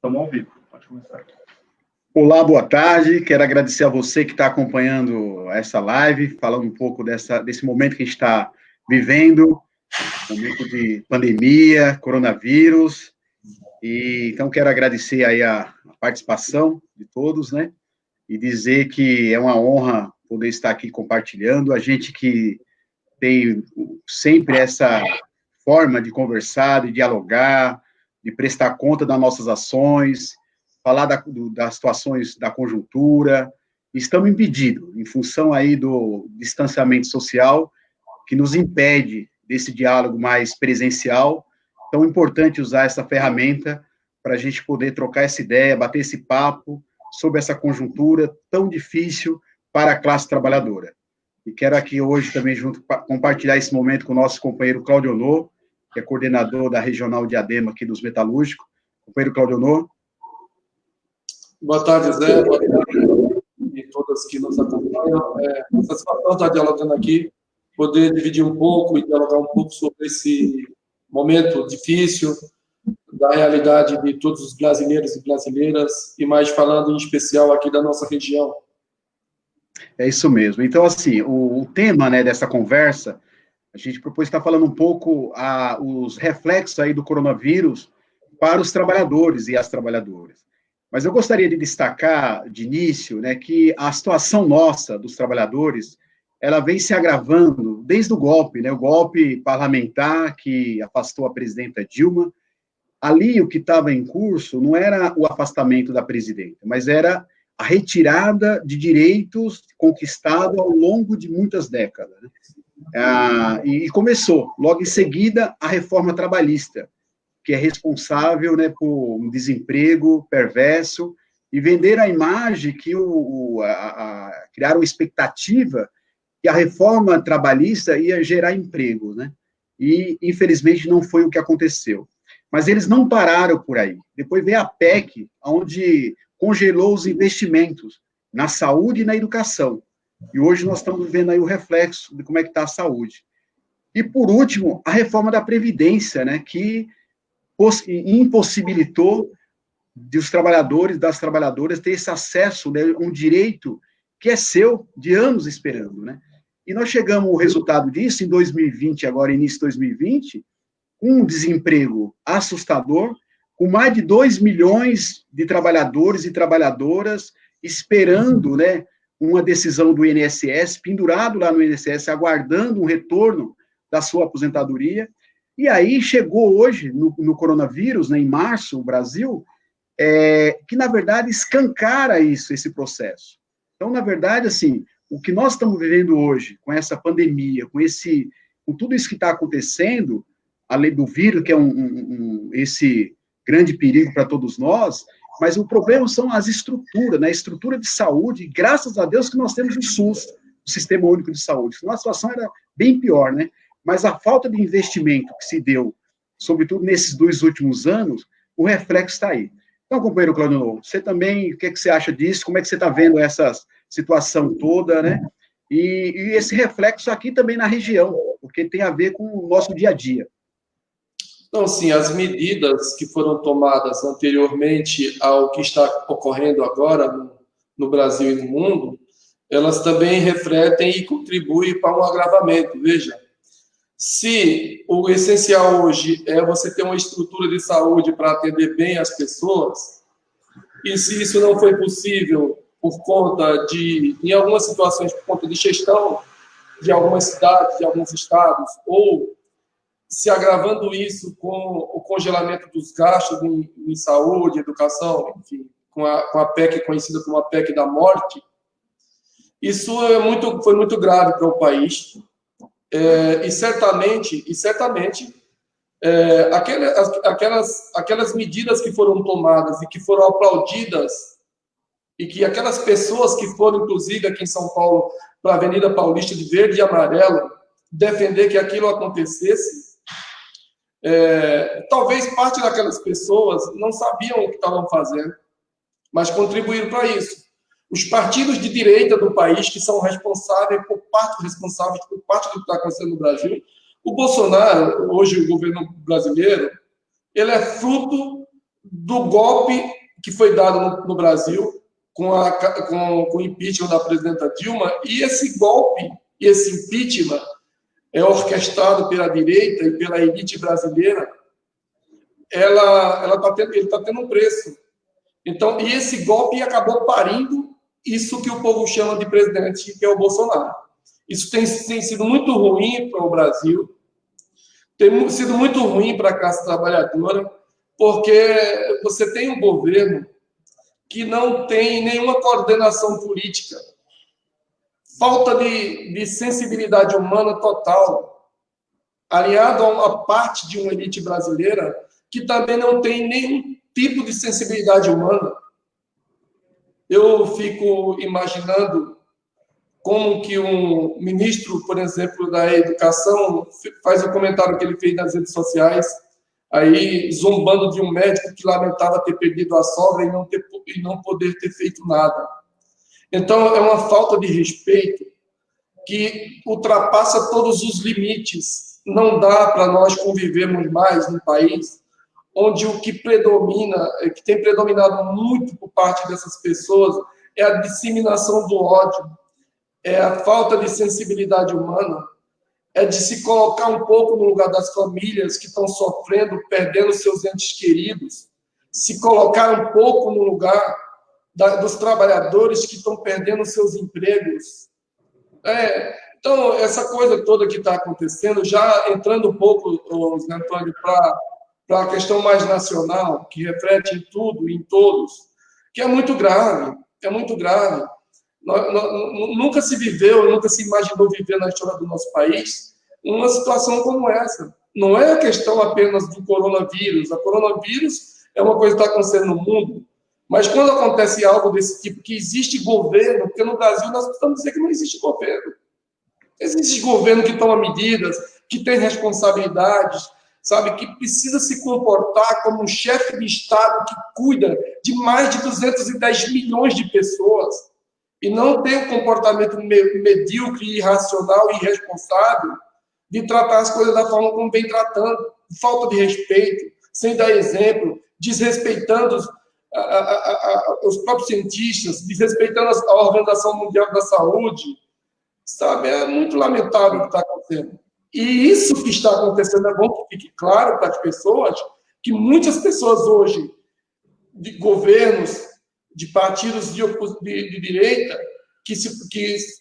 Estamos ao vivo, pode começar. Olá, boa tarde. Quero agradecer a você que está acompanhando essa live, falando um pouco desse momento que a gente está vivendo, momento de pandemia, coronavírus. Então, quero agradecer aí a participação de todos, né? E dizer que é uma honra poder estar aqui compartilhando. A gente que tem sempre essa forma de conversar, de dialogar, de prestar conta das nossas ações, falar das situações da conjuntura. Estamos impedidos, em função aí do distanciamento social, que nos impede desse diálogo mais presencial. Então, é importante usar essa ferramenta para a gente poder trocar essa ideia, bater esse papo sobre essa conjuntura tão difícil para a classe trabalhadora. E quero aqui hoje também compartilhar esse momento com o nosso companheiro Claudio Honor, que é coordenador da Regional Diadema aqui dos Metalúrgicos. Companheiro Claudio Honor. Boa tarde, Zé. Boa tarde e todas que nos acompanham. Satisfação estar dialogando aqui, poder dividir um pouco e dialogar um pouco sobre esse momento difícil da realidade de todos os brasileiros e brasileiras, e mais falando em especial aqui da nossa região. É isso mesmo. Então, assim, o tema, né, dessa conversa, a gente propôs estar falando um pouco os reflexos aí do coronavírus para os trabalhadores e as trabalhadoras. Mas eu gostaria de destacar, de início, né, que a situação nossa, dos trabalhadores, ela vem se agravando desde o golpe, né, o golpe parlamentar que afastou a presidenta Dilma. Ali, o que estava em curso não era o afastamento da presidenta, mas era a retirada de direitos conquistados ao longo de muitas décadas. Né? E começou, logo em seguida, a reforma trabalhista, que é responsável, né, por um desemprego perverso, e vender a imagem que criaram expectativa que a reforma trabalhista ia gerar emprego, né? E, infelizmente, não foi o que aconteceu. Mas eles não pararam por aí. Depois veio a PEC, onde congelou os investimentos na saúde e na educação. E hoje nós estamos vendo aí o reflexo de como é que está a saúde. E, por último, a reforma da Previdência, né, que impossibilitou dos trabalhadores, das trabalhadoras, ter esse acesso, né, um direito que é seu, de anos esperando, né? E nós chegamos ao resultado disso em 2020, agora início de 2020, com um desemprego assustador, com mais de 2 milhões de trabalhadores e trabalhadoras esperando, né, uma decisão do INSS, pendurado lá no INSS, aguardando um retorno da sua aposentadoria. E aí chegou hoje, no coronavírus, né, em março, o Brasil, que, na verdade, escancara esse processo. Então, na verdade, assim, o que nós estamos vivendo hoje, com essa pandemia, com tudo isso que está acontecendo, além do vírus, que é esse grande perigo para todos nós, mas o problema são as estruturas, né? A estrutura de saúde, graças a Deus que nós temos o SUS, o Sistema Único de Saúde. Senão a situação era bem pior, né? Mas a falta de investimento que se deu, sobretudo nesses 2 últimos anos, o reflexo está aí. Então, companheiro Claudio, você também, o que você acha disso? Como é que você está vendo essa situação toda, né? E esse reflexo aqui também na região, porque tem a ver com o nosso dia a dia. Então, sim, as medidas que foram tomadas anteriormente ao que está ocorrendo agora no Brasil e no mundo, elas também refletem e contribuem para um agravamento. Veja, se o essencial hoje é você ter uma estrutura de saúde para atender bem as pessoas, e se isso não foi possível por conta em algumas situações, por conta de gestão de algumas cidades, de alguns estados, ou se agravando isso com o congelamento dos gastos em saúde, educação, enfim, com a PEC conhecida como a PEC da morte, isso foi muito grave para o país. E certamente aquelas medidas que foram tomadas e que foram aplaudidas, e que aquelas pessoas que foram, inclusive, aqui em São Paulo, para a Avenida Paulista de verde e amarelo, defender que aquilo acontecesse, talvez parte daquelas pessoas não sabiam o que estavam fazendo, mas contribuíram para isso. Os partidos de direita do país, que são responsáveis por parte do que está acontecendo no Brasil. O Bolsonaro, hoje o governo brasileiro, ele é fruto do golpe que foi dado no Brasil com o impeachment da presidenta Dilma, e esse golpe, esse impeachment é orquestrado pela direita e pela elite brasileira, ele está tendo um preço. Então, e esse golpe acabou parindo isso que o povo chama de presidente, que é o Bolsonaro. Isso tem sido muito ruim para o Brasil, tem sido muito ruim para a classe trabalhadora, porque você tem um governo que não tem nenhuma coordenação política, falta de sensibilidade humana total, aliado a uma parte de uma elite brasileira que também não tem nenhum tipo de sensibilidade humana. Eu fico imaginando como que um ministro, por exemplo, da Educação, faz o comentário que ele fez nas redes sociais, aí zombando de um médico que lamentava ter perdido a sogra e não poder ter feito nada. Então, é uma falta de respeito que ultrapassa todos os limites. Não dá para nós convivermos mais num país onde o que predomina, que tem predominado muito por parte dessas pessoas, é a disseminação do ódio, é a falta de sensibilidade humana, é de se colocar um pouco no lugar das famílias que estão sofrendo, perdendo seus entes queridos, se colocar um pouco no lugar dos trabalhadores que estão perdendo seus empregos. Então, essa coisa toda que está acontecendo, já entrando um pouco, Zé Antônio, para a questão mais nacional, que reflete em tudo e em todos, que é muito grave, é muito grave. Nunca se viveu, nunca se imaginou viver na história do nosso país uma situação como essa. Não é a questão apenas do coronavírus. A coronavírus é uma coisa que está acontecendo no mundo, mas quando acontece algo desse tipo, que existe governo, porque no Brasil nós precisamos dizer que não existe governo. Existe governo que toma medidas, que tem responsabilidades, sabe, que precisa se comportar como um chefe de Estado que cuida de mais de 210 milhões de pessoas e não tem um comportamento medíocre, irracional e irresponsável de tratar as coisas da forma como vem tratando, falta de respeito, sem dar exemplo, desrespeitando os próprios cientistas, desrespeitando a Organização Mundial da Saúde, sabe? É muito lamentável o que está acontecendo. E isso que está acontecendo, é bom que fique claro para as pessoas que muitas pessoas hoje, de governos, de partidos de direita, que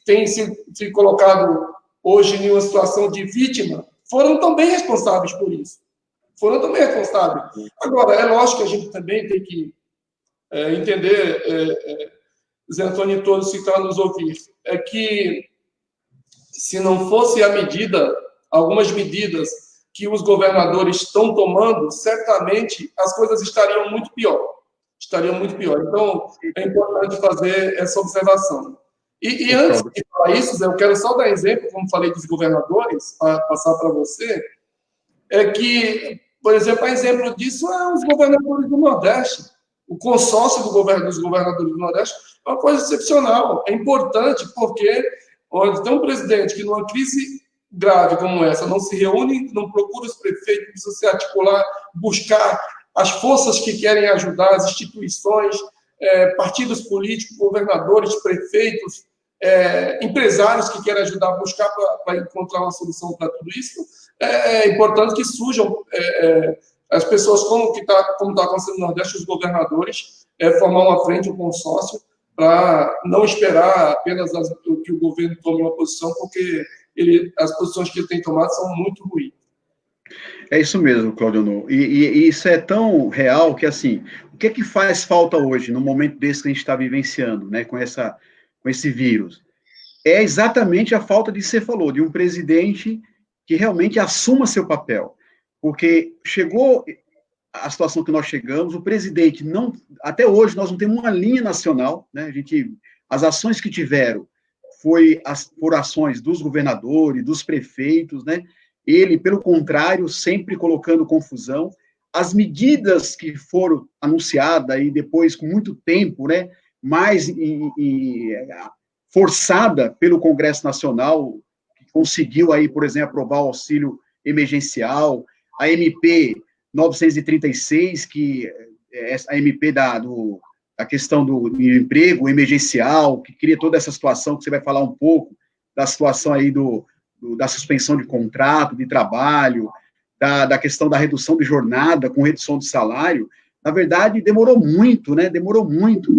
têm se colocado hoje em uma situação de vítima, foram também responsáveis por isso. Foram também responsáveis. Agora, é lógico que a gente também tem que entender, Zé Antônio e todos que estão a nos ouvir, é que se não fosse algumas medidas que os governadores estão tomando, certamente as coisas estariam muito pior. Então, é importante fazer essa observação. E antes de falar isso, eu quero só dar exemplo, como falei dos governadores, para passar para você, é que, por exemplo, exemplo disso é os governadores do Nordeste. O consórcio dos governadores do Nordeste é uma coisa excepcional, é importante, porque onde tem um presidente que, numa crise grave como essa, não se reúne, não procura os prefeitos, precisa se articular, buscar as forças que querem ajudar, as instituições, partidos políticos, governadores, prefeitos, empresários que querem ajudar a buscar para encontrar uma solução para tudo isso. É importante que surjam as pessoas, como está acontecendo no Nordeste, os governadores, formar uma frente, um consórcio, para não esperar apenas que o governo tome uma posição, porque as posições que ele tem tomado são muito ruins. É isso mesmo, Claudio. E isso é tão real que, assim, o que é que faz falta hoje, no momento desse que a gente está vivenciando, né, com esse vírus? É exatamente a falta de, você falou, de um presidente que realmente assuma seu papel. Porque chegou a situação que nós chegamos, o presidente não... Até hoje, nós não temos uma linha nacional, né? As ações que tiveram foram ações dos governadores, dos prefeitos, né? Ele, pelo contrário, sempre colocando confusão. As medidas que foram anunciadas e depois, com muito tempo, né, mais forçada pelo Congresso Nacional, que conseguiu, aí, por exemplo, aprovar o auxílio emergencial, a MP 936, que a MP da questão do emprego emergencial, que cria toda essa situação, que você vai falar um pouco, da situação aí da suspensão de contrato, de trabalho, da questão da redução de jornada com redução de salário. Na verdade, demorou muito, né? Demorou muito.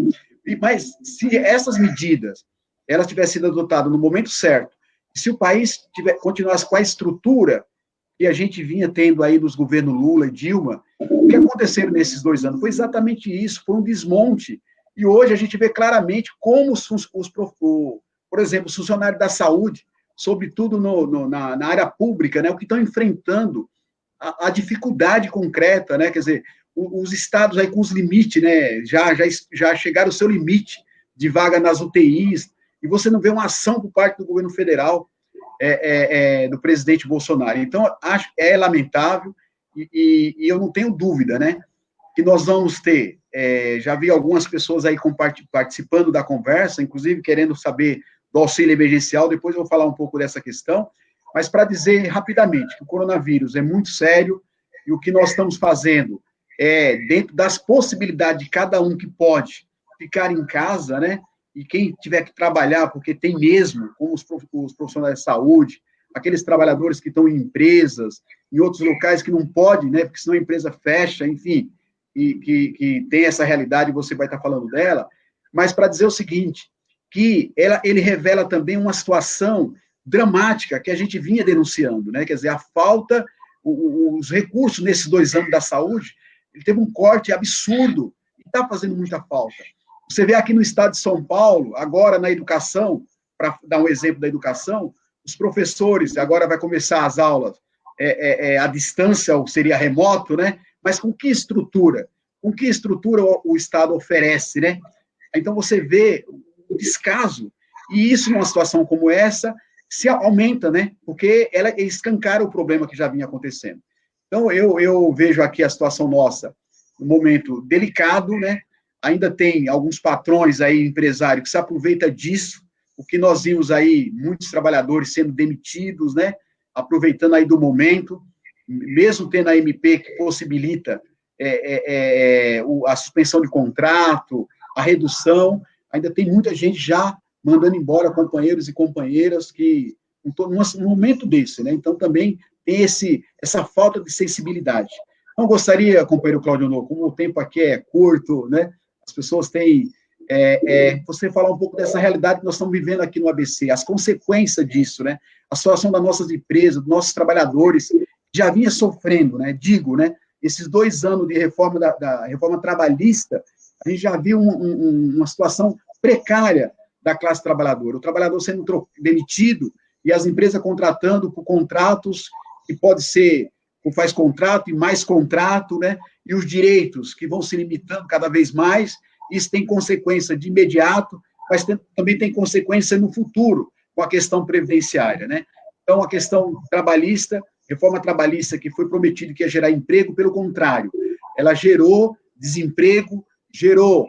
Mas se essas medidas, elas tivessem sido adotadas no momento certo, se o país continuasse com a estrutura que a gente vinha tendo aí nos governos Lula e Dilma, o que aconteceu nesses 2 anos? Foi exatamente isso, foi um desmonte. E hoje a gente vê claramente como por exemplo, os funcionários da saúde, sobretudo na área pública, né, o que estão enfrentando a dificuldade concreta, né, quer dizer, os estados aí com os limites, né, já chegaram ao seu limite de vaga nas UTIs, e você não vê uma ação por parte do governo federal, do presidente Bolsonaro. Então, é lamentável, e eu não tenho dúvida, né, que nós vamos ter, já vi algumas pessoas aí participando da conversa, inclusive querendo saber do auxílio emergencial, depois eu vou falar um pouco dessa questão, mas para dizer rapidamente que o coronavírus é muito sério, e o que nós estamos fazendo dentro das possibilidades de cada um que pode ficar em casa, né, e quem tiver que trabalhar, porque tem mesmo, como os profissionais de saúde, aqueles trabalhadores que estão em empresas, em outros locais que não pode, né, porque senão a empresa fecha, enfim, e que tem essa realidade, você vai estar falando dela, mas para dizer o seguinte, que ele revela também uma situação dramática que a gente vinha denunciando, né, quer dizer, a falta, os recursos nesses 2 anos da saúde, ele teve um corte absurdo, e está fazendo muita falta. Você vê aqui no estado de São Paulo, agora na educação, para dar um exemplo da educação, os professores, agora vai começar as aulas à distância, ou seria remoto, né? Mas com que estrutura? Com que estrutura o Estado oferece, né? Então, você vê o descaso, e isso, numa situação como essa, se aumenta, né? Porque ela escancara o problema que já vinha acontecendo. Então, eu vejo aqui a situação nossa, um momento delicado, né? Ainda tem alguns patrões aí, empresários, que se aproveitam disso, o que nós vimos aí, muitos trabalhadores sendo demitidos, né? Aproveitando aí do momento, mesmo tendo a MP que possibilita a suspensão de contrato, a redução, ainda tem muita gente já mandando embora companheiros e companheiras que, num momento desse, né? Então, também tem essa falta de sensibilidade. Não gostaria, companheiro Claudio Novo, como o tempo aqui é curto, né? As pessoas têm... você falar um pouco dessa realidade que nós estamos vivendo aqui no ABC, as consequências disso, né? A situação das nossas empresas, dos nossos trabalhadores, já vinha sofrendo, né? Digo, né? Esses 2 anos de reforma da reforma trabalhista, a gente já viu uma situação precária da classe trabalhadora. O trabalhador sendo demitido e as empresas contratando por contratos que pode ser faz contrato e mais contrato, né? E os direitos que vão se limitando cada vez mais. Isso tem consequência de imediato, mas também tem consequência no futuro, com a questão previdenciária, né? Então, a questão trabalhista, reforma trabalhista que foi prometido que ia gerar emprego, pelo contrário, ela gerou desemprego, gerou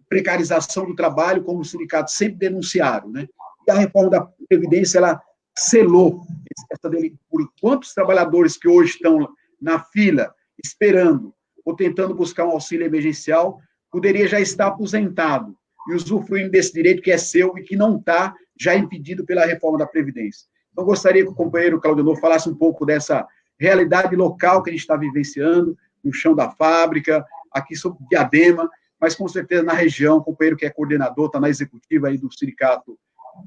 precarização do trabalho, como os sindicatos sempre denunciaram, né? E a reforma da Previdência, ela selou por quantos trabalhadores que hoje estão na fila, esperando, ou tentando buscar um auxílio emergencial, poderia já estar aposentado e usufruindo desse direito que é seu e que não está já impedido pela reforma da Previdência. Então, gostaria que o companheiro Claudio Novo falasse um pouco dessa realidade local que a gente está vivenciando, no chão da fábrica, aqui sobre Diadema, mas com certeza na região, o companheiro que é coordenador, está na executiva aí do sindicato,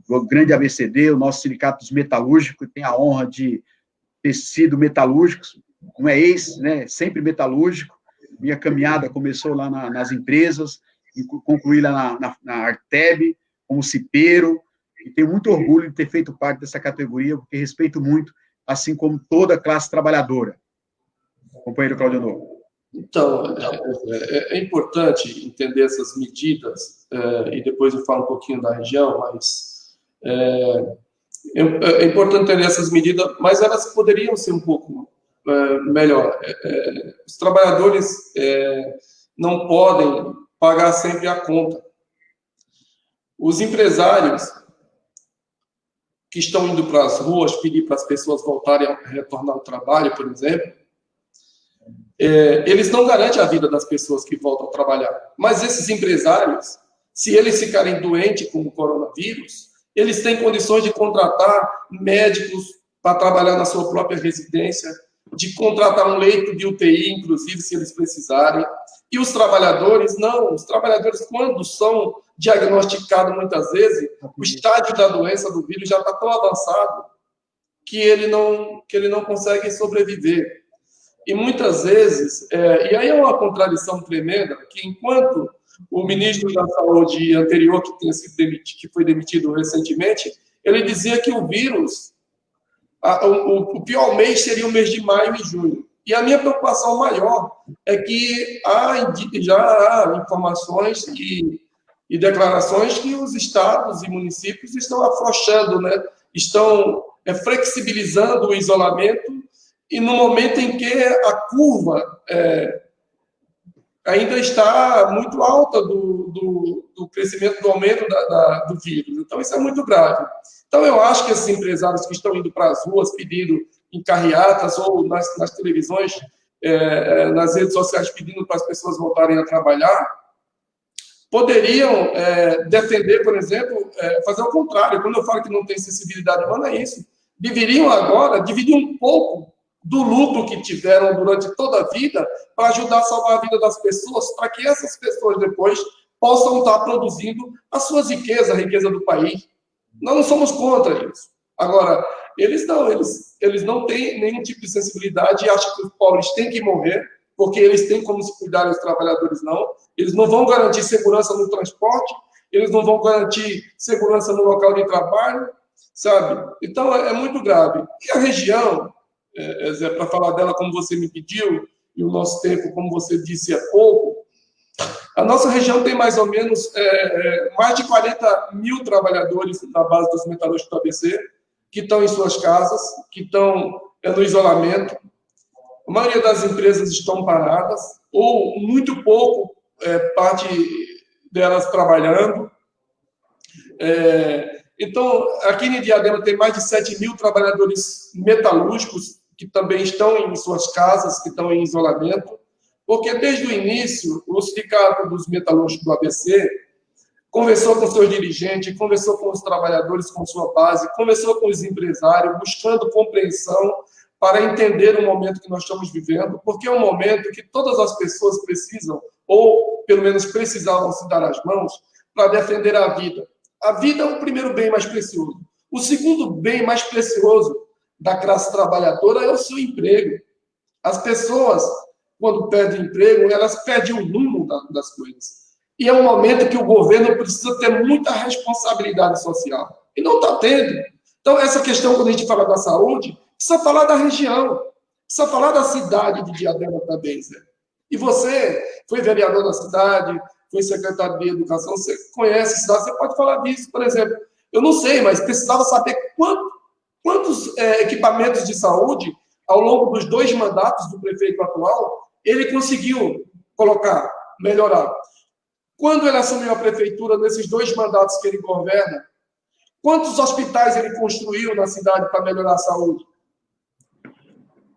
do grande ABCD, o nosso sindicato dos metalúrgicos, tem a honra de ter sido metalúrgico, não é ex, né, sempre metalúrgico. Minha caminhada começou lá nas empresas, e concluí lá na Arteb, como cipeiro, e tenho muito orgulho de ter feito parte dessa categoria, porque respeito muito, assim como toda a classe trabalhadora. Companheiro Claudio Novo. Então, é importante entender essas medidas, e depois eu falo um pouquinho da região, mas é importante entender essas medidas, mas elas poderiam ser um pouco melhor. Os trabalhadores não podem pagar sempre a conta. Os empresários que estão indo para as ruas pedir para as pessoas voltarem a retornar ao trabalho, por exemplo, eles não garantem a vida das pessoas que voltam a trabalhar. Mas esses empresários, se eles ficarem doentes com o coronavírus, eles têm condições de contratar médicos para trabalhar na sua própria residência, de contratar um leito de UTI, inclusive, se eles precisarem. E os trabalhadores, não. Os trabalhadores, quando são diagnosticados, muitas vezes, o estágio da doença, do vírus, já está tão avançado que ele não consegue sobreviver. E muitas vezes, e aí é uma contradição tremenda, que enquanto o ministro da Saúde anterior, que foi demitido recentemente, ele dizia que o vírus, o pior mês seria o mês de maio e junho. E a minha preocupação maior é que já há informações e declarações que os estados e municípios estão afrouxando, né? Estão flexibilizando o isolamento, e no momento em que a curva ainda está muito alta do crescimento, do aumento do vírus. Então, isso é muito grave. Então, eu acho que esses empresários que estão indo para as ruas pedindo em carreatas ou nas televisões, nas redes sociais, pedindo para as pessoas voltarem a trabalhar, poderiam defender, por exemplo, fazer o contrário. Quando eu falo que não tem sensibilidade humana, é isso. Deveriam agora dividir um pouco do lucro que tiveram durante toda a vida para ajudar a salvar a vida das pessoas, para que essas pessoas depois possam estar produzindo as suas riquezas, a riqueza do país. Nós não somos contra isso. Agora, eles não têm nenhum tipo de sensibilidade e acham que os pobres têm que morrer, porque eles têm como se cuidar, os trabalhadores não. Eles não vão garantir segurança no transporte, eles não vão garantir segurança no local de trabalho, sabe? Então, é muito grave. E a região, Zé, para falar dela como você me pediu, e o nosso tempo, como você disse há pouco, a nossa região tem mais ou menos mais de 40 mil trabalhadores na base dos metalúrgicos do ABC, que estão em suas casas, que estão no isolamento. A maioria das empresas estão paradas, ou muito pouco, parte delas trabalhando. Então, aqui em Diadema tem mais de 7 mil trabalhadores metalúrgicos que também estão em suas casas, que estão em isolamento, porque desde o início, o Sindicato dos Metalúrgicos do ABC conversou com seus dirigentes, conversou com os trabalhadores, com sua base, conversou com os empresários, buscando compreensão para entender o momento que nós estamos vivendo, porque é um momento que todas as pessoas precisam, ou pelo menos precisavam se dar as mãos, para defender a vida. A vida é o primeiro bem mais precioso. O segundo bem mais precioso da classe trabalhadora é o seu emprego. As pessoas, quando perdem emprego, elas perdem o rumo das coisas. E é um momento que o governo precisa ter muita responsabilidade social. E não está tendo. Então, essa questão, quando a gente fala da saúde, precisa falar da região, precisa falar da cidade de Diadema também, Zé. E você foi vereador da cidade, foi secretário de Educação, você conhece a cidade, você pode falar disso, por exemplo. Eu não sei, mas precisava saber quantos equipamentos de saúde, ao longo dos 2 mandatos do prefeito atual, ele conseguiu colocar, melhorar. Quando ele assumiu a prefeitura, nesses 2 mandatos que ele governa, quantos hospitais ele construiu na cidade para melhorar a saúde?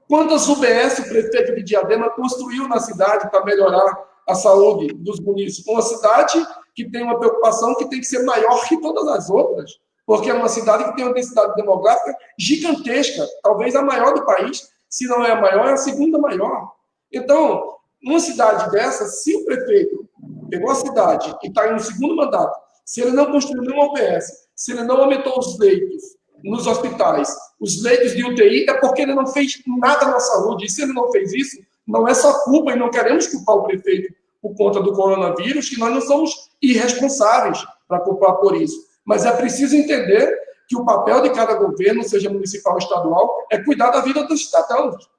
Quantas UBS o prefeito de Diadema construiu na cidade para melhorar a saúde dos munícipes? Uma cidade que tem uma preocupação que tem que ser maior que todas as outras, porque é uma cidade que tem uma densidade demográfica gigantesca, talvez a maior do país, se não é a maior, é a segunda maior. Então, numa cidade dessa, se o prefeito pegou a cidade e está em um segundo mandato, se ele não construiu nenhuma UBS, se ele não aumentou os leitos nos hospitais, os leitos de UTI, é porque ele não fez nada na saúde. E se ele não fez isso, não é só culpa, e não queremos culpar o prefeito por conta do coronavírus, que nós não somos irresponsáveis para culpar por isso. Mas é preciso entender que o papel de cada governo, seja municipal ou estadual, é cuidar da vida dos cidadãos.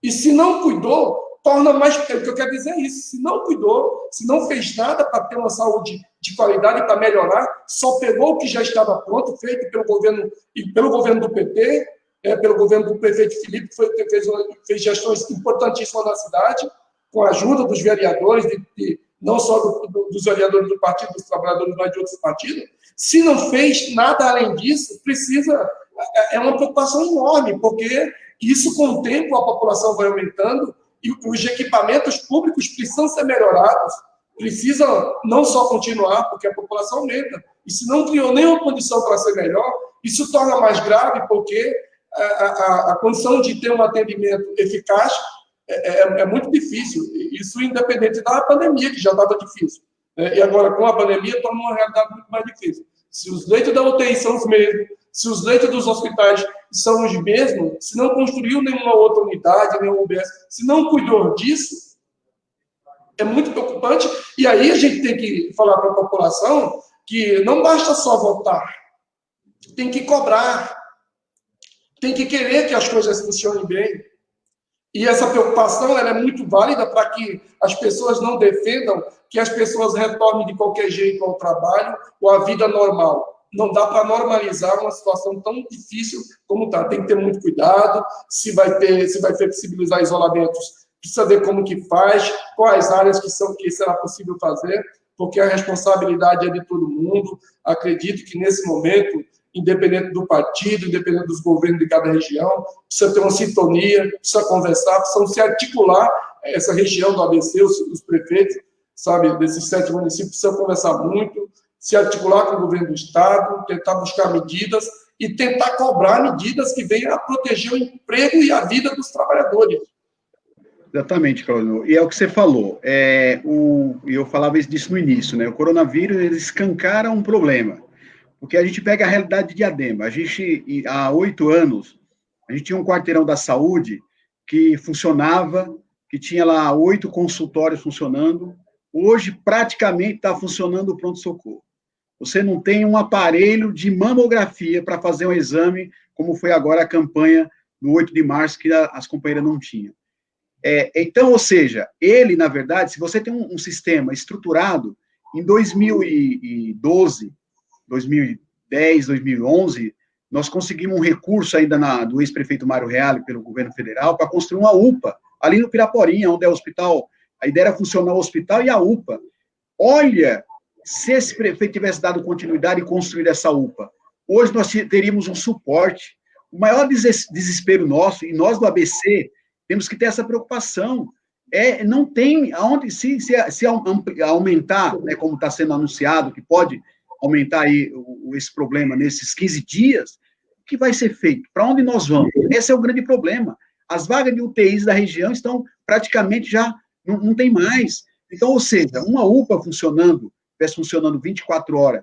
E se não cuidou, torna mais... O que eu quero dizer é isso. Se não cuidou, se não fez nada para ter uma saúde de qualidade para melhorar, só pegou o que já estava pronto, feito pelo governo do PT, pelo governo do prefeito Felipe, que fez gestões importantíssimas na cidade, com a ajuda dos vereadores, não só dos vereadores do Partido dos Trabalhadores, mas de outros partidos. Se não fez nada além disso, é uma preocupação enorme, porque isso, com o tempo, a população vai aumentando E os equipamentos públicos precisam ser melhorados, precisam não só continuar, porque a população aumenta. E se não criou nenhuma condição para ser melhor, isso torna mais grave, porque a condição de ter um atendimento eficaz é muito difícil. Isso independente da pandemia, que já estava difícil. E agora, com a pandemia, torna uma realidade muito mais difícil. Se os leitos da UTI são os mesmos, se os leitos dos hospitais são os mesmos, se não construiu nenhuma outra unidade, nenhum UBS, se não cuidou disso, é muito preocupante. E aí a gente tem que falar para a população que não basta só votar, tem que cobrar, tem que querer que as coisas funcionem bem. E essa preocupação ela é muito válida para que as pessoas não defendam que as pessoas retornem de qualquer jeito ao trabalho ou à vida normal. Não dá para normalizar uma situação tão difícil como está. Tem que ter muito cuidado, se vai flexibilizar isolamentos, precisa ver como que faz, quais áreas que será possível fazer, porque a responsabilidade é de todo mundo. Acredito que nesse momento, independente do partido, independente dos governos de cada região, precisa ter uma sintonia, precisa conversar, precisam se articular. Essa região do ABC, os prefeitos, sabe, desses 7 municípios, precisam conversar muito, se articular com o governo do Estado, tentar buscar medidas e tentar cobrar medidas que venham a proteger o emprego e a vida dos trabalhadores. Exatamente, Claudio. E é o que você falou. Eu falava disso no início, né? O coronavírus, ele escancara um problema. Porque a gente pega a realidade de Diadema. Há 8 anos, a gente tinha um quarteirão da saúde que funcionava, que tinha lá 8 consultórios funcionando. Hoje, praticamente, está funcionando o pronto-socorro. Você não tem um aparelho de mamografia para fazer um exame, como foi agora a campanha do 8 de março, que as companheiras não tinham. Então, ou seja, ele, na verdade, se você tem um sistema estruturado, em 2012, 2010, 2011, nós conseguimos um recurso ainda do ex-prefeito Mário Reale, pelo governo federal, para construir uma UPA, ali no Piraporinha, onde é o hospital, a ideia era funcionar o hospital e a UPA. Olha, se esse prefeito tivesse dado continuidade e construído essa UPA, hoje nós teríamos um suporte. O maior desespero nosso, e nós do ABC, temos que ter essa preocupação. Não tem aonde, se aumentar, né, como está sendo anunciado, que pode aumentar aí esse problema nesses 15 dias, o que vai ser feito? Para onde nós vamos? Esse é o grande problema. As vagas de UTIs da região estão praticamente já, não tem mais. Então, ou seja, uma UPA estivesse funcionando 24 horas,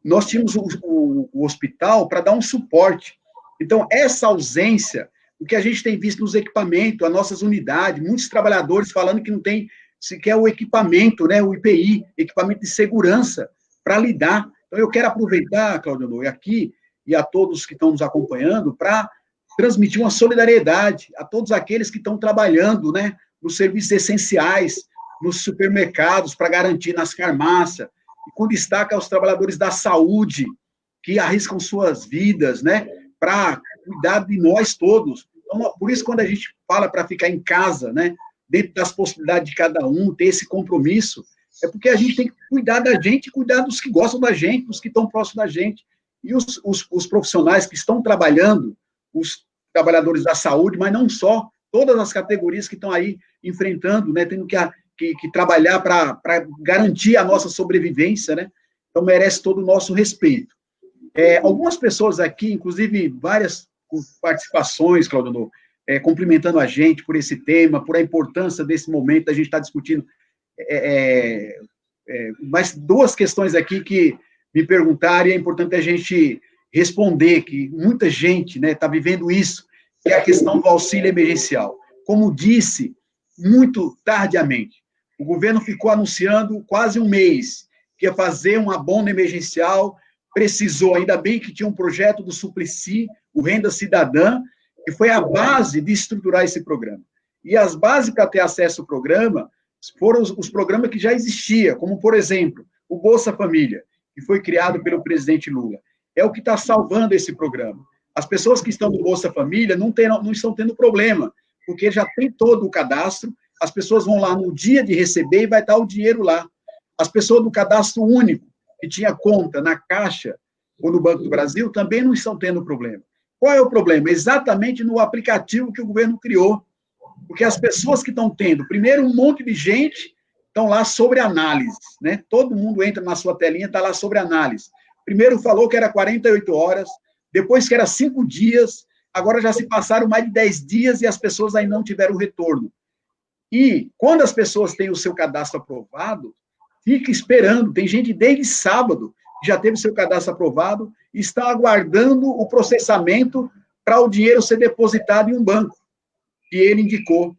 nós tínhamos o hospital para dar um suporte. Então, essa ausência, o que a gente tem visto nos equipamentos, as nossas unidades, muitos trabalhadores falando que não tem sequer o equipamento, né, o IPI, equipamento de segurança, para lidar. Então, eu quero aproveitar, Claudio Noe, aqui, e a todos que estão nos acompanhando, para transmitir uma solidariedade a todos aqueles que estão trabalhando, né, nos serviços essenciais, nos supermercados, para garantir nas farmácias, e com destaque aos trabalhadores da saúde, que arriscam suas vidas, né, para cuidar de nós todos. Então, por isso, quando a gente fala para ficar em casa, né, dentro das possibilidades de cada um, ter esse compromisso, é porque a gente tem que cuidar da gente, cuidar dos que gostam da gente, dos que estão próximos da gente. E os profissionais que estão trabalhando, os trabalhadores da saúde, mas não só, todas as categorias que estão aí enfrentando, né, tendo que trabalhar para garantir a nossa sobrevivência, né? Então, merece todo o nosso respeito. Algumas pessoas aqui, inclusive várias participações, Claudio Noe, cumprimentando a gente por esse tema, por a importância desse momento, a gente está discutindo. Mas 2 questões aqui que me perguntaram, e é importante a gente responder, que muita gente está vivendo isso, que é a questão do auxílio emergencial. Como disse, muito tardiamente, o governo ficou anunciando quase um mês que ia fazer um abono emergencial, precisou, ainda bem que tinha um projeto do Suplicy, o Renda Cidadã, que foi a base de estruturar esse programa. E as bases para ter acesso ao programa foram os programas que já existiam, como, por exemplo, o Bolsa Família, que foi criado pelo presidente Lula. É o que está salvando esse programa. As pessoas que estão no Bolsa Família não estão tendo problema, porque já tem todo o cadastro, as pessoas vão lá no dia de receber e vai estar o dinheiro lá. As pessoas do cadastro único, que tinha conta na Caixa ou no Banco do Brasil, também não estão tendo problema. Qual é o problema? Exatamente no aplicativo que o governo criou. Porque as pessoas que estão tendo, primeiro, um monte de gente estão lá sobre análise, né? Todo mundo entra na sua telinha, está lá sobre análise. Primeiro falou que era 48 horas, depois que era 5 dias, agora já se passaram mais de 10 dias e as pessoas ainda não tiveram retorno. E quando as pessoas têm o seu cadastro aprovado, fica esperando. Tem gente desde sábado que já teve o seu cadastro aprovado e está aguardando o processamento para o dinheiro ser depositado em um banco que ele indicou.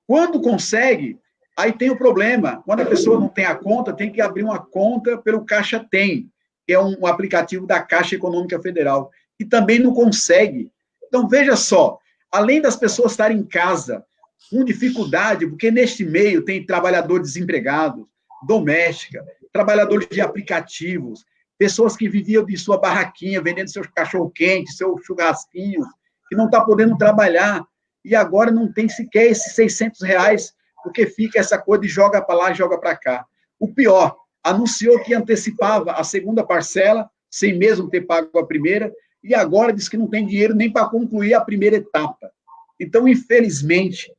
Quando consegue, aí tem o problema. Quando a pessoa não tem a conta, tem que abrir uma conta pelo Caixa Tem, que é um aplicativo da Caixa Econômica Federal, e também não consegue. Então, veja só, além das pessoas estarem em casa com dificuldade, porque neste meio tem trabalhador desempregado, doméstica, trabalhadores de aplicativos, pessoas que viviam de sua barraquinha, vendendo seu cachorro-quente, seu churrasquinho, que não está podendo trabalhar, e agora não tem sequer esses R$ 600, porque fica essa coisa de joga para lá, joga para cá. O pior, anunciou que antecipava a segunda parcela, sem mesmo ter pago a primeira, e agora diz que não tem dinheiro nem para concluir a primeira etapa. Então, infelizmente,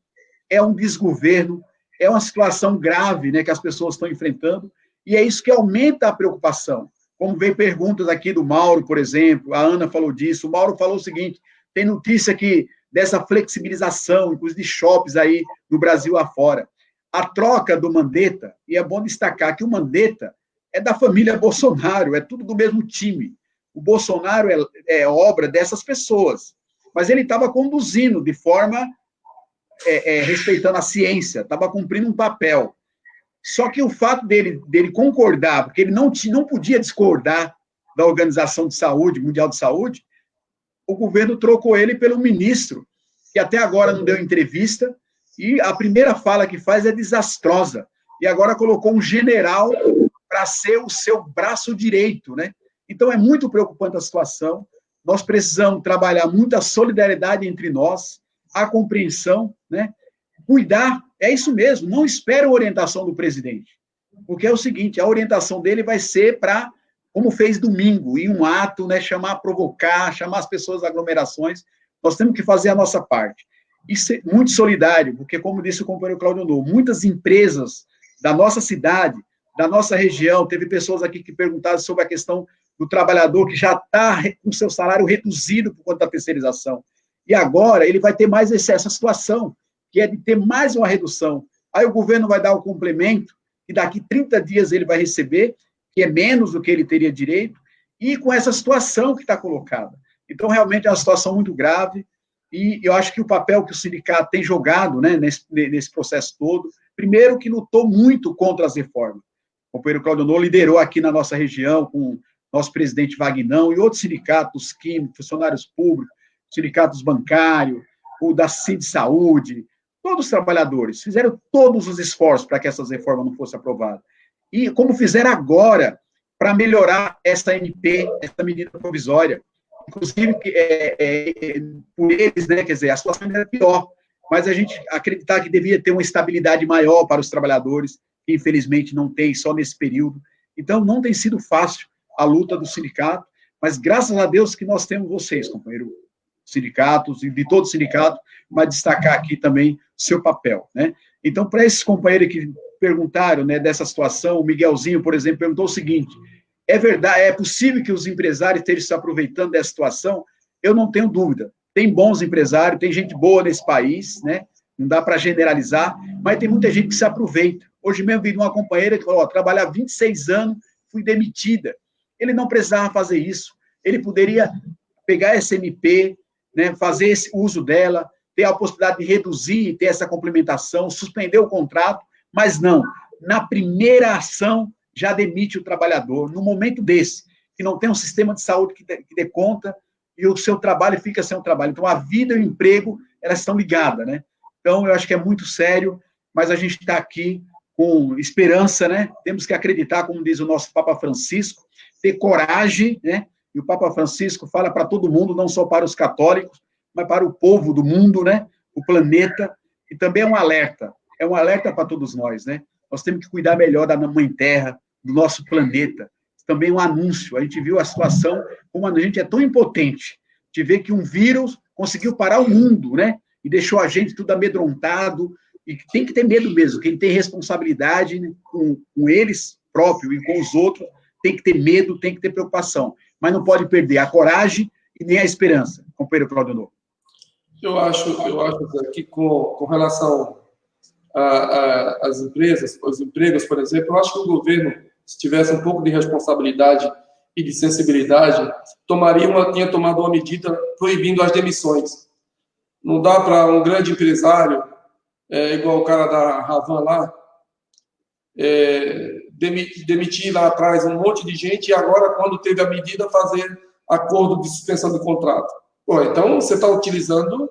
é um desgoverno, é uma situação grave, né, que as pessoas estão enfrentando, e é isso que aumenta a preocupação. Como veio perguntas aqui do Mauro, por exemplo, a Ana falou disso, o Mauro falou o seguinte, tem notícia que dessa flexibilização, inclusive de shoppings aí no Brasil afora. A troca do Mandetta, e é bom destacar que o Mandetta é da família Bolsonaro, é tudo do mesmo time. O Bolsonaro é obra dessas pessoas, mas ele estava conduzindo de forma respeitando a ciência, estava cumprindo um papel. Só que o fato dele concordar, porque ele não podia discordar da Organização de Saúde, Mundial de Saúde, o governo trocou ele pelo ministro, que até agora não deu entrevista, e a primeira fala que faz é desastrosa. E agora colocou um general para ser o seu braço direito, né? Então é muito preocupante a situação. Nós precisamos trabalhar muita solidariedade entre nós, a compreensão, né? Cuidar, é isso mesmo, não espere a orientação do presidente, porque é o seguinte, a orientação dele vai ser para, como fez domingo, em um ato, né, provocar, chamar as pessoas a aglomerações, nós temos que fazer a nossa parte. E ser muito solidário, porque, como disse o companheiro Cláudio Novo, muitas empresas da nossa cidade, da nossa região, teve pessoas aqui que perguntaram sobre a questão do trabalhador que já está com seu salário reduzido por conta da terceirização. E agora ele vai ter mais essa situação, que é de ter mais uma redução. Aí o governo vai dar o complemento, e daqui 30 dias ele vai receber, que é menos do que ele teria direito, e com essa situação que está colocada. Então, realmente é uma situação muito grave, e eu acho que o papel que o sindicato tem jogado, né, nesse processo todo, primeiro que lutou muito contra as reformas. O companheiro Cláudio Novo liderou aqui na nossa região, com o nosso presidente Vagnão, e outros sindicatos químicos, funcionários públicos, sindicatos bancários, o da CID Saúde, todos os trabalhadores fizeram todos os esforços para que essas reformas não fossem aprovadas. E como fizeram agora para melhorar essa MP, essa medida provisória. Inclusive, por eles, né, quer dizer, a situação ainda é pior, mas a gente acreditar que devia ter uma estabilidade maior para os trabalhadores, que infelizmente não tem só nesse período. Então, não tem sido fácil a luta do sindicato, mas graças a Deus que nós temos vocês, companheiro, sindicatos, e de todo sindicato, mas destacar aqui também seu papel, né? Então, para esses companheiros que perguntaram, né, dessa situação, o Miguelzinho, por exemplo, perguntou o seguinte, é verdade, é possível que os empresários estejam se aproveitando dessa situação? Eu não tenho dúvida. Tem bons empresários, tem gente boa nesse país, né? Não dá para generalizar, mas tem muita gente que se aproveita. Hoje mesmo vi uma companheira que falou, trabalhar 26 anos, fui demitida. Ele não precisava fazer isso. Ele poderia pegar essa MP, né, fazer esse uso dela, ter a possibilidade de reduzir e ter essa complementação, suspender o contrato, mas não. Na primeira ação, já demite o trabalhador. No momento desse, que não tem um sistema de saúde que dê conta e o seu trabalho fica sem o trabalho. Então, a vida e o emprego, elas estão ligadas, né? Então, eu acho que é muito sério, mas a gente está aqui com esperança, né? Temos que acreditar, como diz o nosso Papa Francisco, ter coragem, né? E o Papa Francisco fala para todo mundo, não só para os católicos, mas para o povo do mundo, né? O planeta, e também é um alerta para todos nós, né? Nós temos que cuidar melhor da Mãe Terra, do nosso planeta. Também um anúncio, a gente viu a situação, como a gente é tão impotente, de ver que um vírus conseguiu parar o mundo, né? e deixou a gente tudo amedrontado, e tem que ter medo mesmo, quem tem responsabilidade, né, com eles próprios e com os outros, tem que ter medo, tem que ter preocupação, mas não pode perder a coragem e nem a esperança, companheiro Claudio. Eu acho que com relação às empresas, os empregos, por exemplo, eu acho que o governo, se tivesse um pouco de responsabilidade e de sensibilidade, tinha tomado uma medida proibindo as demissões. Não dá para um grande empresário, igual o cara da Ravan lá, demitir lá atrás um monte de gente e agora, quando teve a medida, fazer acordo de suspensão de contrato. Pô, então, você está utilizando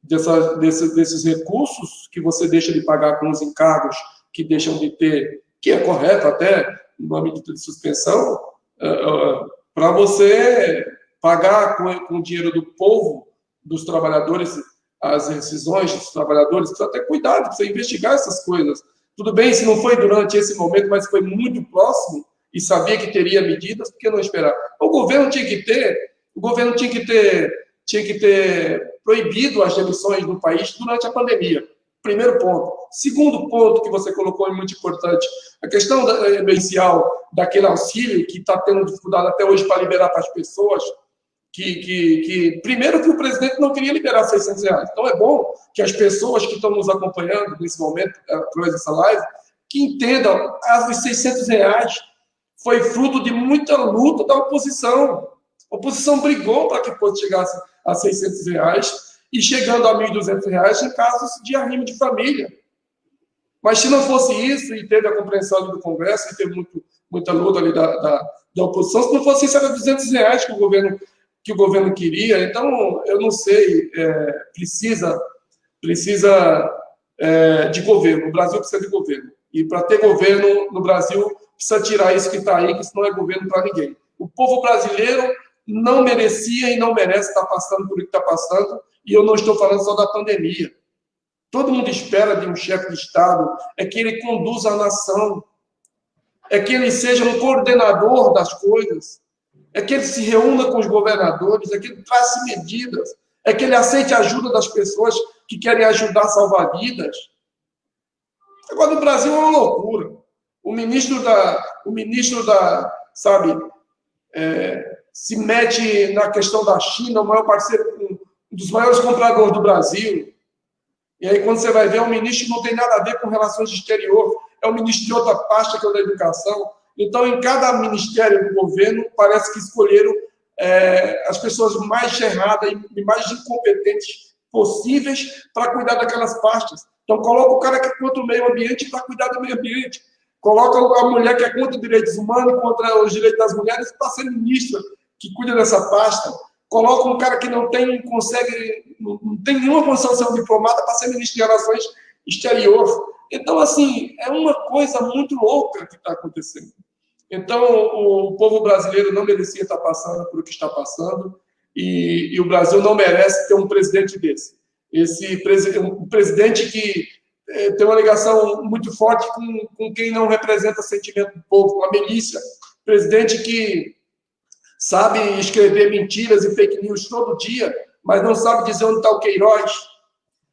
desses recursos que você deixa de pagar com os encargos que deixam de ter, que é correto até, numa medida de suspensão, para você pagar com o dinheiro do povo, dos trabalhadores, as rescisões dos trabalhadores. Precisa ter cuidado, precisa investigar essas coisas. Tudo bem, se não foi durante esse momento, mas foi muito próximo e sabia que teria medidas, por que não esperar? O governo tinha que ter proibido as demissões no país durante a pandemia. Primeiro ponto. Segundo ponto que você colocou é muito importante, a questão emergencial daquele auxílio que está tendo dificuldade até hoje para liberar para as pessoas, primeiro que o presidente não queria liberar R$600. Então é bom que as pessoas que estão nos acompanhando nesse momento, através dessa live, que entendam, os R$600 foi fruto de muita luta da oposição. A oposição brigou para que fosse chegar a R$600 e chegando a R$1.200 em casos de arrimo de família. Mas se não fosse isso, e teve a compreensão ali do Congresso, e teve muita luta ali da oposição, se não fosse isso, era R$200 que o governo queria. Então, eu não sei, precisa de governo. O Brasil precisa de governo. E para ter governo no Brasil, precisa tirar isso que está aí, que isso não é governo para ninguém. O povo brasileiro não merecia e não merece estar passando por o que está passando, e eu não estou falando só da pandemia. Todo mundo espera de um chefe de Estado é que ele conduza a nação, é que ele seja um coordenador das coisas, é que ele se reúna com os governadores, é que ele trace medidas, é que ele aceite a ajuda das pessoas que querem ajudar a salvar vidas. Agora, no Brasil é uma loucura. O ministro se mete na questão da China, o maior parceiro, um dos maiores compradores do Brasil. E aí, quando você vai ver, o ministro não tem nada a ver com relações exteriores, é o ministro de outra pasta, que é o da educação. Então, em cada ministério do governo, parece que escolheram as pessoas mais erradas e mais incompetentes possíveis para cuidar daquelas pastas. Então, coloca o cara que é contra o meio ambiente para cuidar do meio ambiente. Coloca a mulher que é contra os direitos humanos, contra os direitos das mulheres, para ser ministra, que cuida dessa pasta. Coloca um cara que não tem nenhuma condição de ser um diplomata para ser ministro de Relações Exteriores. Então, assim, é uma coisa muito louca que está acontecendo. Então, o povo brasileiro não merecia estar passando por o que está passando, e o Brasil não merece ter um presidente desse. Um presidente que tem uma ligação muito forte com quem não representa o sentimento do povo, com a milícia. Presidente que sabe escrever mentiras e fake news todo dia, mas não sabe dizer onde está o Queiroz,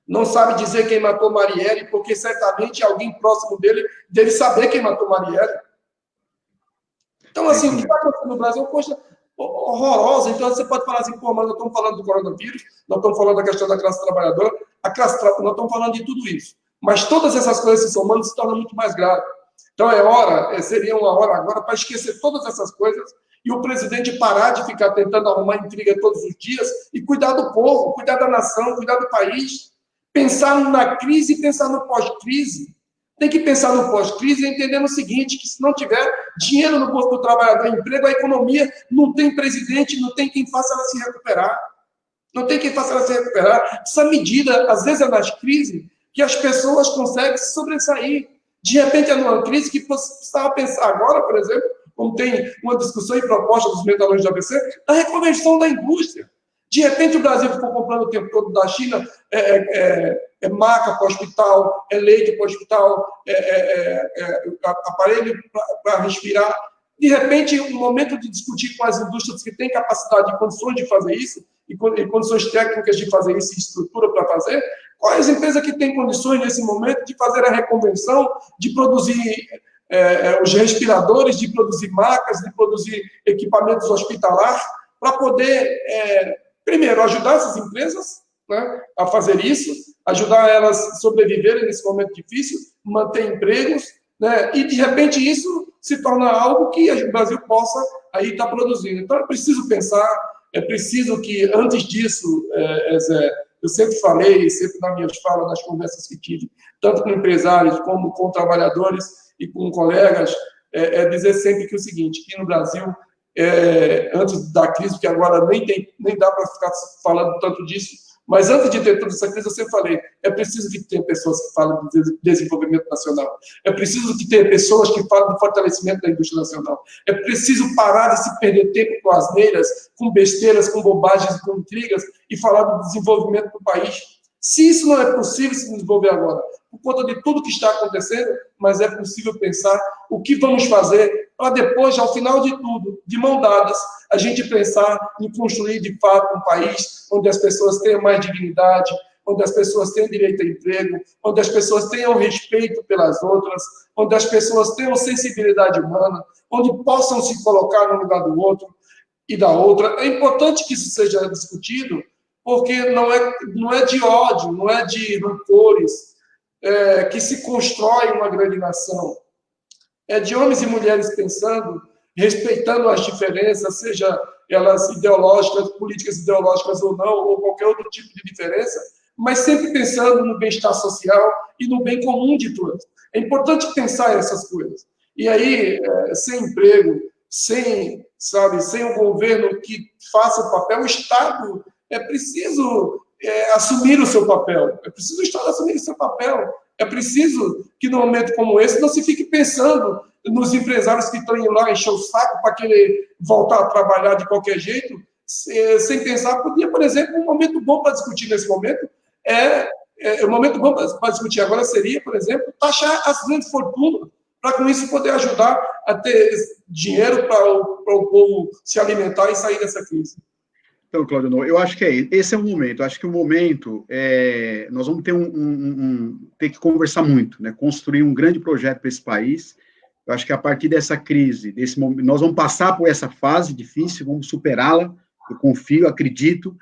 não sabe dizer quem matou Marielle, porque certamente alguém próximo dele deve saber quem matou Marielle. Então, assim, o que está acontecendo no Brasil é uma coisa horrorosa. Então, você pode falar assim, pô, mas nós estamos falando do coronavírus, nós estamos falando da questão da classe trabalhadora, nós estamos falando de tudo isso. Mas todas essas coisas se somando se tornam muito mais graves. Então, seria uma hora agora para esquecer todas essas coisas e o presidente parar de ficar tentando arrumar intriga todos os dias e cuidar do povo, cuidar da nação, cuidar do país. Pensar na crise e pensar no pós-crise. Tem que pensar no pós-crise entendendo o seguinte, que se não tiver dinheiro no bolso do trabalhador, emprego, a economia não tem presidente, não tem quem faça ela se recuperar. Não tem quem faça ela se recuperar. Essa medida, às vezes, é nas crises que as pessoas conseguem se sobressair. De repente, é numa crise que você precisava pensar agora, por exemplo, como tem uma discussão e proposta dos metalúrgicos da ABC, da reconversão da indústria. De repente, o Brasil ficou comprando o tempo todo da China maca para o hospital, leite para o hospital, aparelho para respirar. De repente, um momento de discutir com as indústrias que têm capacidade e condições de fazer isso, e condições técnicas de fazer isso, e estrutura para fazer, quais empresas que têm condições, nesse momento, de fazer a reconvenção, de produzir os respiradores, de produzir macas, de produzir equipamentos hospitalares, para poder, primeiro, ajudar essas empresas, né, a fazer isso, ajudar elas a sobreviverem nesse momento difícil, manter empregos, né, e, de repente, isso se torna algo que o Brasil possa aí estar produzindo. Então, é preciso pensar, é preciso que, antes disso, Zé, eu sempre falei, sempre nas minhas falas, nas conversas que tive, tanto com empresários como com trabalhadores e com colegas, dizer sempre que o seguinte, que no Brasil, antes da crise, que agora nem dá para ficar falando tanto disso, mas antes de ter toda essa crise, eu sempre falei, é preciso que tenha pessoas que falem de desenvolvimento nacional, é preciso que tenha pessoas que falem do fortalecimento da indústria nacional, é preciso parar de se perder tempo com asneiras, com besteiras, com bobagens e com intrigas, e falar do desenvolvimento do país. Se isso não é possível se desenvolver agora, por conta de tudo que está acontecendo, mas é possível pensar o que vamos fazer para depois, ao final de tudo, de mão dadas, a gente pensar em construir, de fato, um país onde as pessoas tenham mais dignidade, onde as pessoas tenham direito a emprego, onde as pessoas tenham respeito pelas outras, onde as pessoas tenham sensibilidade humana, onde possam se colocar no lugar do outro e da outra. É importante que isso seja discutido, porque não é de ódio, não é de rancores que se constrói uma grande nação. É de homens e mulheres pensando, respeitando as diferenças, seja elas ideológicas, políticas ideológicas ou não, ou qualquer outro tipo de diferença, mas sempre pensando no bem-estar social e no bem comum de todos. É importante pensar essas coisas. E aí, sem emprego, sem um governo que faça o papel, o Estado é preciso assumir o seu papel. É preciso o Estado assumir o seu papel. É preciso que, num momento como esse, não se fique pensando nos empresários que estão indo lá encher o saco para querer voltar a trabalhar de qualquer jeito, sem pensar. Podia, por exemplo, um momento bom para discutir nesse momento, um momento bom para discutir agora seria, por exemplo, taxar as grandes fortunas, para com isso poder ajudar a ter dinheiro para o povo se alimentar e sair dessa crise. Então, Cláudio, eu acho que esse é o momento. Eu acho que o momento nós vamos ter que conversar muito, né? Construir um grande projeto para esse país. Eu acho que a partir dessa crise, desse momento, nós vamos passar por essa fase difícil, vamos superá-la. Eu confio, acredito.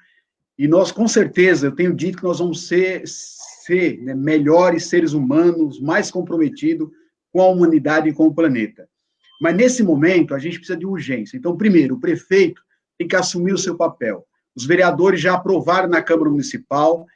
E nós, com certeza, eu tenho dito que nós vamos ser né, melhores seres humanos, mais comprometidos com a humanidade e com o planeta. Mas nesse momento a gente precisa de urgência. Então, primeiro, o prefeito tem que assumir o seu papel. Os vereadores já aprovaram na Câmara Municipal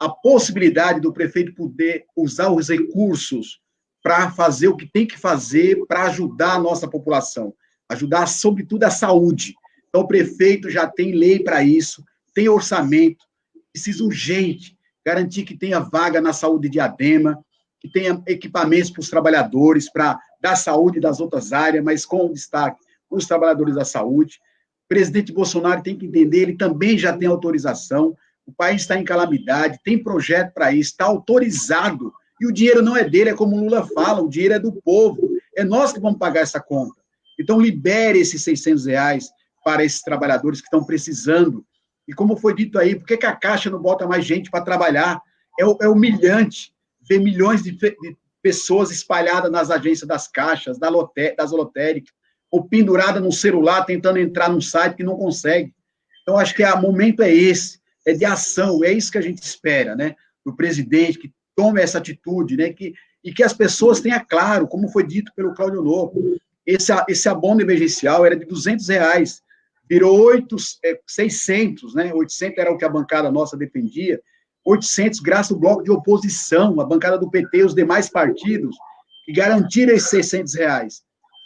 a possibilidade do prefeito poder usar os recursos para fazer o que tem que fazer para ajudar a nossa população, ajudar, sobretudo, a saúde. Então, o prefeito já tem lei para isso, tem orçamento, precisa urgente garantir que tenha vaga na saúde de Diadema, que tenha equipamentos para os trabalhadores, para dar saúde das outras áreas, mas com destaque os trabalhadores da saúde. O presidente Bolsonaro tem que entender, ele também já tem autorização, o país está em calamidade, tem projeto para isso, está autorizado, e o dinheiro não é dele, é como o Lula fala, o dinheiro é do povo, é nós que vamos pagar essa conta. Então, libere esses R$600 para esses trabalhadores que estão precisando. E como foi dito aí, por que a Caixa não bota mais gente para trabalhar? É humilhante ver milhões de pessoas espalhadas nas agências das caixas, das lotéricas, ou pendurada no celular, tentando entrar num site que não consegue. Então, acho que o momento é esse, é de ação, é isso que a gente espera, né, do presidente, que tome essa atitude, né, e que as pessoas tenham claro, como foi dito pelo Cláudio Novo, esse abono emergencial era de R$200, virou 600, né, 800 era o que a bancada nossa defendia, 800 graças ao bloco de oposição, a bancada do PT e os demais partidos, que garantiram esses R$600.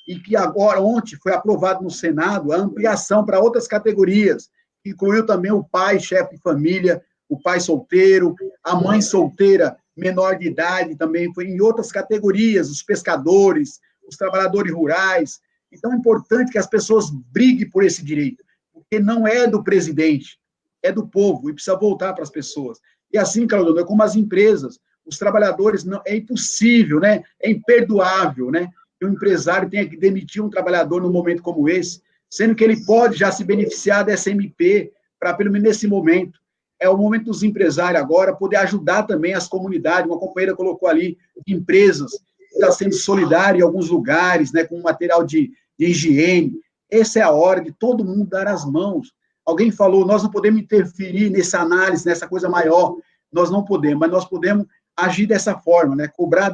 E que agora, ontem, foi aprovado no Senado a ampliação para outras categorias, que incluiu também o pai, chefe de família, o pai solteiro, a mãe solteira, menor de idade, também foi em outras categorias, os pescadores, os trabalhadores rurais. Então, é importante que as pessoas briguem por esse direito, porque não é do presidente, é do povo, e precisa voltar para as pessoas. E assim, Claudio, é como as empresas, os trabalhadores, não, é impossível, né? É imperdoável, né? Que um empresário tenha que demitir um trabalhador num momento como esse, sendo que ele pode já se beneficiar dessa MP para, pelo menos nesse momento, é o momento dos empresários agora poder ajudar também as comunidades. Uma companheira colocou ali empresas que está sendo solidária em alguns lugares, né, com material de higiene. Essa é a hora de todo mundo dar as mãos. Alguém falou, nós não podemos interferir nessa análise, nessa coisa maior. Nós não podemos, mas nós podemos agir dessa forma, né? Cobrar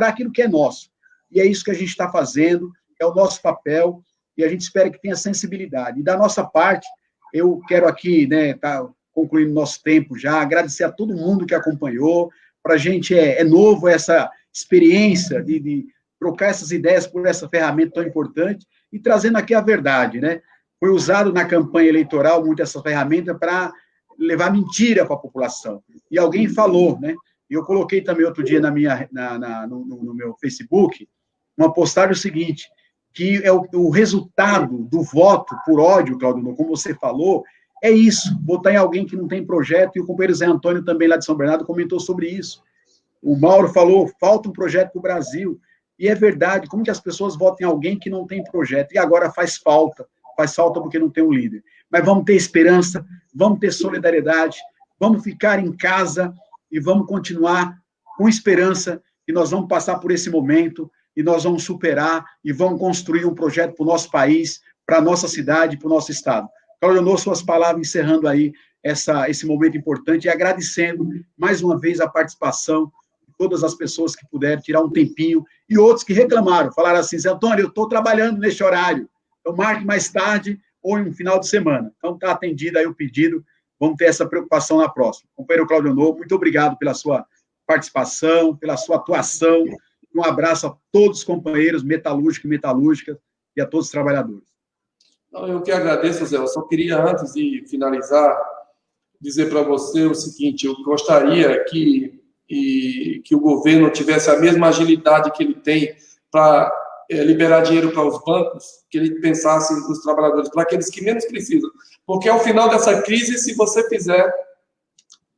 aquilo que é nosso. E é isso que a gente está fazendo, é o nosso papel, e a gente espera que tenha sensibilidade. E da nossa parte, eu quero aqui, né, tá concluindo nosso tempo já, agradecer a todo mundo que acompanhou. Para a gente é novo essa experiência de trocar essas ideias por essa ferramenta tão importante e trazendo aqui a verdade, né? Foi usado na campanha eleitoral muito essa ferramenta para levar mentira para a população. E alguém falou, né? E eu coloquei também outro dia no meu Facebook uma postagem o seguinte, que é o resultado do voto por ódio, Claudio, como você falou, é isso, votar em alguém que não tem projeto, e o companheiro Zé Antônio também lá de São Bernardo comentou sobre isso. O Mauro falou, falta um projeto para o Brasil, e é verdade, como que as pessoas votam em alguém que não tem projeto, e agora faz falta porque não tem um líder. Mas vamos ter esperança, vamos ter solidariedade, vamos ficar em casa e vamos continuar com esperança, e nós vamos passar por esse momento, e nós vamos superar, e vamos construir um projeto para o nosso país, para a nossa cidade, para o nosso estado. Claudio, suas palavras, encerrando aí esse momento importante, e agradecendo mais uma vez a participação de todas as pessoas que puderam tirar um tempinho, e outros que reclamaram, falaram assim, Zé Antônio, eu estou trabalhando neste horário, então marque mais tarde ou em um final de semana. Então está atendido aí o pedido, vamos ter essa preocupação na próxima. Companheiro Claudio, muito obrigado pela sua participação, pela sua atuação, um abraço a todos os companheiros metalúrgicos e metalúrgicas e a todos os trabalhadores. Eu que agradeço, Zé. Eu só queria, antes de finalizar, dizer para você o seguinte: eu gostaria que o governo tivesse a mesma agilidade que ele tem para liberar dinheiro para os bancos, que ele pensasse nos trabalhadores, para aqueles que menos precisam. Porque, ao final dessa crise, se você fizer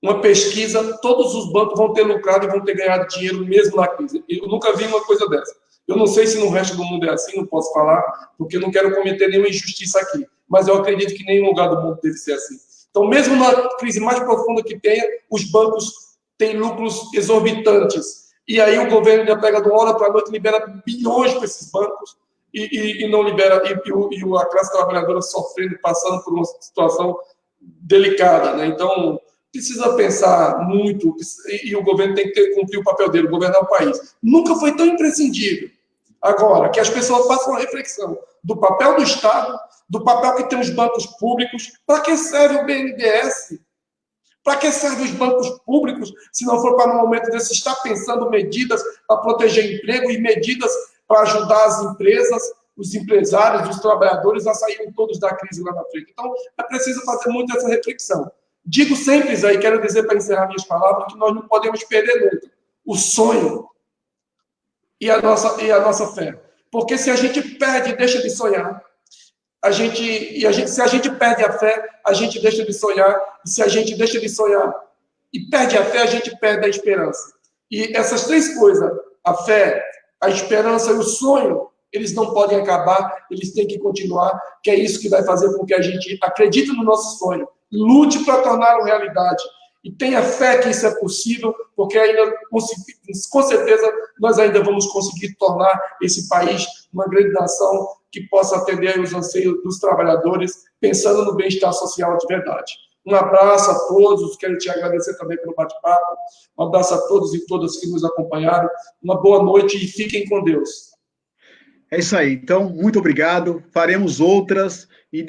uma pesquisa, todos os bancos vão ter lucrado e vão ter ganhado dinheiro mesmo na crise. Eu nunca vi uma coisa dessa. Eu não sei se no resto do mundo é assim, não posso falar, porque eu não quero cometer nenhuma injustiça aqui. Mas eu acredito que nenhum lugar do mundo deve ser assim. Então, mesmo na crise mais profunda que tenha, os bancos têm lucros exorbitantes. E aí o governo já pega de uma hora para a noite, libera bilhões para esses bancos e não libera, e a classe trabalhadora sofrendo, passando por uma situação delicada, né? Então, precisa pensar muito, e o governo tem que cumprir o papel dele, governar o país. Nunca foi tão imprescindível. Agora, que as pessoas façam uma reflexão do papel do Estado, do papel que tem os bancos públicos, para que serve o BNDES? Para que servem os bancos públicos, se não for para, no momento desse, estar pensando medidas para proteger emprego e medidas para ajudar as empresas, os empresários, os trabalhadores a saírem todos da crise lá na frente? Então, é preciso fazer muito essa reflexão. Digo sempre, Zé, e quero dizer para encerrar minhas palavras, que nós não podemos perder nunca o sonho e a nossa fé. Porque se a gente perde e deixa de sonhar, se a gente perde a fé, a gente deixa de sonhar, e se a gente deixa de sonhar e perde a fé, a gente perde a esperança. E essas três coisas, a fé, a esperança e o sonho, eles não podem acabar, eles têm que continuar, que é isso que vai fazer com que a gente acredite no nosso sonho, lute para torná-lo realidade, e tenha fé que isso é possível, porque ainda, com certeza, nós ainda vamos conseguir tornar esse país uma grande nação que possa atender os anseios dos trabalhadores, pensando no bem-estar social de verdade. Um abraço a todos, quero te agradecer também pelo bate-papo, um abraço a todos e todas que nos acompanharam, uma boa noite e fiquem com Deus. É isso aí, então, muito obrigado, faremos outras, e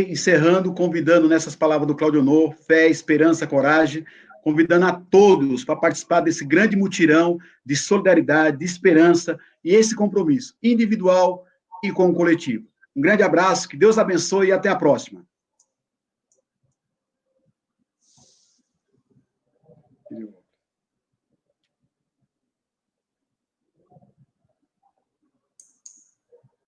encerrando, convidando nessas palavras do Claudio Novo, fé, esperança, coragem, convidando a todos para participar desse grande mutirão de solidariedade, de esperança, e esse compromisso individual e com o coletivo. Um grande abraço, que Deus abençoe e até a próxima.